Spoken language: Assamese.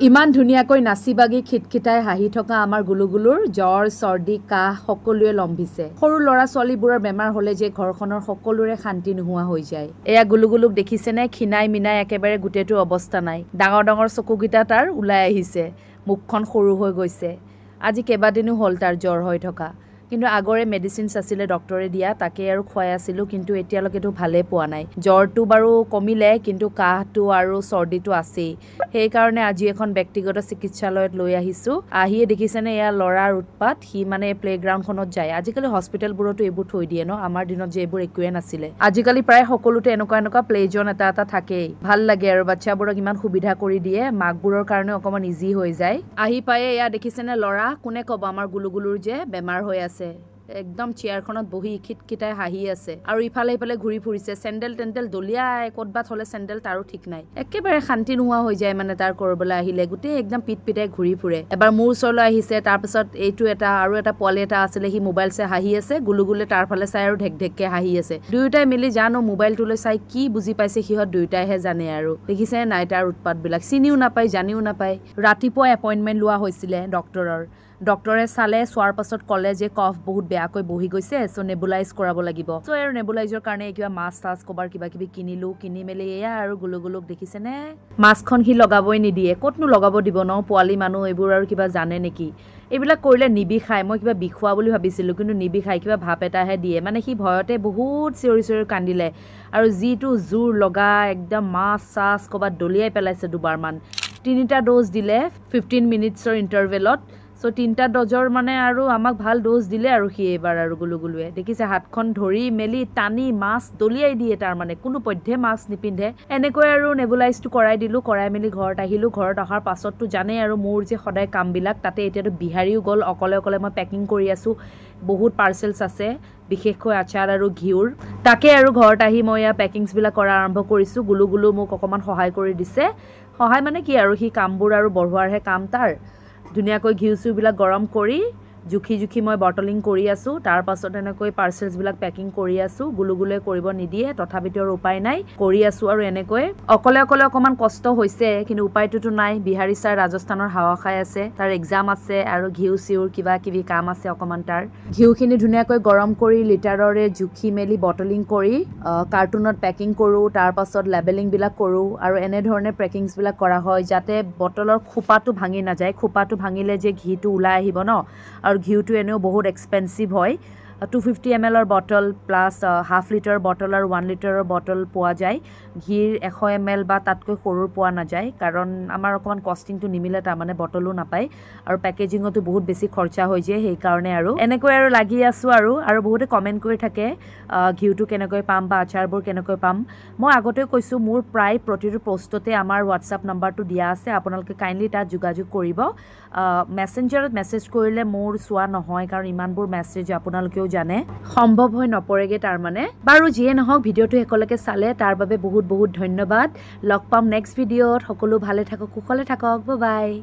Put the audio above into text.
ইমান ধুনীয়াকৈ নাচি বাগি খিটখিটাই হাঁহি থকা আমাৰ গুলুগুলুৰ জ্বৰ চৰ্দি কাহ সকলোৱে লম্ভিছে সৰু ল'ৰা ছোৱালীবোৰৰ বেমাৰ হ'লে যে ঘৰখনৰ সকলোৰে শান্তি নোহোৱা হৈ যায় এয়া গুলুগুলুক দেখিছেনে খিনাই মিনাই একেবাৰে গোটেইটো অৱস্থা নাই ডাঙৰ ডাঙৰ চকুকেইটা তাৰ ওলাই আহিছে মুখখন সৰু হৈ গৈছে আজি কেইবাদিনো হ'ল তাৰ জ্বৰ হৈ থকা কিন্তু আগৰে মেডিচিনছ আছিলে ডক্টৰে দিয়া তাকে আৰু খুৱাই আছিলোঁ কিন্তু এতিয়ালৈকেতো ভালেই পোৱা নাই জ্বৰটো বাৰু কমিলে কিন্তু কাহটো আৰু চৰ্দিটো আছেই সেইকাৰণে আজি এখন ব্যক্তিগত চিকিৎসালয়ত লৈ আহিছোঁ আহিয়ে দেখিছেনে এয়া ল'ৰাৰ উৎপাত সি মানে প্লেগ্ৰাউণ্ডখনত যায় আজিকালি হস্পিটেলবোৰতো এইবোৰ থৈ দিয়ে ন আমাৰ দিনত যে এইবোৰ একোৱে নাছিলে আজিকালি প্ৰায় সকলোতে এনেকুৱা প্লে জন এটা থাকেই ভাল লাগে আৰু বাচ্চাবোৰক ইমান সুবিধা কৰি দিয়ে মাকবোৰৰ কাৰণে অকমান ইজি হৈ যায় আহি পায়ে এয়া দেখিছেনে ল'ৰা কোনে ক'ব আমাৰ গুলুগুলুৰ যে বেমাৰ হৈ আছে একদম চেয়াৰখনত বহি খিটখিটাই হাঁহি আছে আৰু ইফালে ইফালে ঘূৰি ফুৰিছে চেণ্ডেল টেণ্ডেল দলিয়াই ক'তবাত হ'লে চেণ্ডেল তাৰো ঠিক নাই একেবাৰে শান্তি নোহোৱা হৈ যায় মানে তাৰ কৰিবলৈ আহিলে গোটেই একদম পিটপিটাই ঘূৰি ফুৰে এবাৰ মোৰ ওচৰলৈ আহিছে তাৰপিছত এইটো এটা আৰু এটা পোৱালি এটা আছিলে সি মোবাইল চাই হাঁহি আছে গুলুগুলে তাৰ ফালে চাই আৰু ঢেকঢেককে হাঁহি আছে দুয়োটাই মিলি জানো মোবাইলটোলৈ চাই কি বুজি পাইছে সিহঁত দুয়োটাইহে জানে আৰু দেখিছে নাই তাৰ উৎপাতবিলাক চিনিও নাপায় জানিও নাপায় ৰাতিপুৱা এপইণ্টমেণ্ট লোৱা হৈছিলে ডক্টৰে চালে চোৱাৰ পাছত ক'লে যে কফ বহুত বেয়াকৈ বহি গৈছে চ' নেবুলাইজ কৰাব লাগিব চ' আৰু নেবুলাইজৰ কাৰণে কিবা মাছ টাছ ক'বাৰ কিবা কিবি কিনিলোঁ কিনি মেলি এয়া আৰু গুলুগুলুক দেখিছেনে মাছখন সি লগাবই নিদিয়ে ক'তনো লগাব দিব ন পোৱালি মানুহ এইবোৰ আৰু কিবা জানে নেকি এইবিলাক কৰিলে নিবিষায় মই কিবা বিষোৱা বুলি ভাবিছিলোঁ কিন্তু নিবিষায় কিবা ভাপ এটাহে দিয়ে মানে সি ভয়তে বহুত চিঞৰি কান্দিলে আৰু যিটো জোৰ লগা একদম মাছ চাছ ক'বাত দলিয়াই পেলাইছে দুবাৰমান 3টা ড'জ দিলে 15 মিনিটছৰ ইণ্টাৰভেলত চ' 3টা ড'জৰ মানে আৰু আমাক ভাল ড'জ দিলে আৰু সি এইবাৰ আৰু গুলুগুলুৱে দেখিছে হাতখন ধৰি মেলি টানি মাছ দলিয়াই দিয়ে তাৰ মানে কোনো পধ্যে মাস্ক নিপিন্ধে এনেকৈ আৰু নেবুলাইজটো কৰাই দিলোঁ কৰাই মেলি ঘৰত আহিলোঁ ঘৰত অহাৰ পাছততো জানেই আৰু মোৰ যে সদায় কামবিলাক তাতে এতিয়াতো বিহাৰীও গ'ল অকলে মই পেকিং কৰি আছোঁ বহুত পাৰ্চেলছ আছে বিশেষকৈ আচাৰ আৰু ঘিউৰ তাকে আৰু ঘৰত আহি মই ইয়াৰ পেকিংছবিলাক কৰা আৰম্ভ কৰিছোঁ গুলুগুলু মোক অকণমান সহায় কৰি দিছে সহায় মানে কি আৰু সি কামবোৰ আৰু বঢ়োৱাৰহে কাম তাৰ ধুনীয়াকৈ ঘিউ চিউবিলাক গৰম কৰি জুখি মই বটলিং কৰি আছোঁ তাৰ পাছত এনেকৈ পাৰ্চেলছবিলাক পেকিং কৰি আছোঁ গুলুগুলুৱে কৰিব নিদিয়ে তথাপিতো আৰু উপায় নাই কৰি আছোঁ আৰু এনেকৈ অকলে অকণমান কষ্ট হৈছে কিন্তু উপায়টোতো নাই বিহাৰী ছাৰ ৰাজস্থানৰ হাৱা খাই আছে তাৰ এক্সাম আছে আৰু ঘিউ চিউৰ কিবা কিবি কাম আছে অকণমান তাৰ ঘিউখিনি ধুনীয়াকৈ গৰম কৰি লিটাৰৰে জুখি মেলি বটলিং কৰি কাৰ্টুনত পেকিং কৰোঁ তাৰ পাছত লেবেলিংবিলাক কৰোঁ আৰু এনেধৰণে পেকিংছবিলাক কৰা হয় যাতে বটলৰ খোপাটো ভাঙি নাযায় খোপাটো ভাঙিলে যে ঘিটো ওলাই আহিব ন আৰু ঘিউটো এনেও বহুত এক্সপেঞ্চিভ হয় 250 ml bottle plus half litre bottle আৰু 1 লিটাৰৰ বটল পোৱা যায় ঘিৰ 100 ml বা তাতকৈ সৰুৰ পোৱা নাযায় কাৰণ আমাৰ অকণমান কষ্টিংটো নিমিলে তাৰমানে বটলো নাপায় আৰু পেকেজিঙতো বহুত বেছি খৰচা হৈ যায় সেইকাৰণে আৰু এনেকৈ আৰু লাগি আছোঁ আৰু বহুতে কমেণ্ট কৰি থাকে ঘিউটো কেনেকৈ পাম বা আচাৰবোৰ কেনেকৈ পাম মই আগতে কৈছোঁ মোৰ প্ৰায় প্ৰতিটো পোষ্টতে আমাৰ হোৱাটছআপ নাম্বাৰটো দিয়া আছে আপোনালোকে কাইণ্ডলি তাত যোগাযোগ কৰিব মেছেঞ্জাৰত মেছেজ কৰিলে মোৰ চোৱা নহয় কাৰণ ইমানবোৰ মেছেজ আপোনালোকেও জানে সম্ভৱ হৈ নপৰেগে তাৰমানে বাৰু যিয়ে নহওক ভিডিঅ'টো শেষলৈকে চালে তাৰ বাবে বহুত ধন্যবাদ লগ পাম নেক্সট ভিডিঅ'ত সকলো ভালে থাকক কুশলে থাকক বাই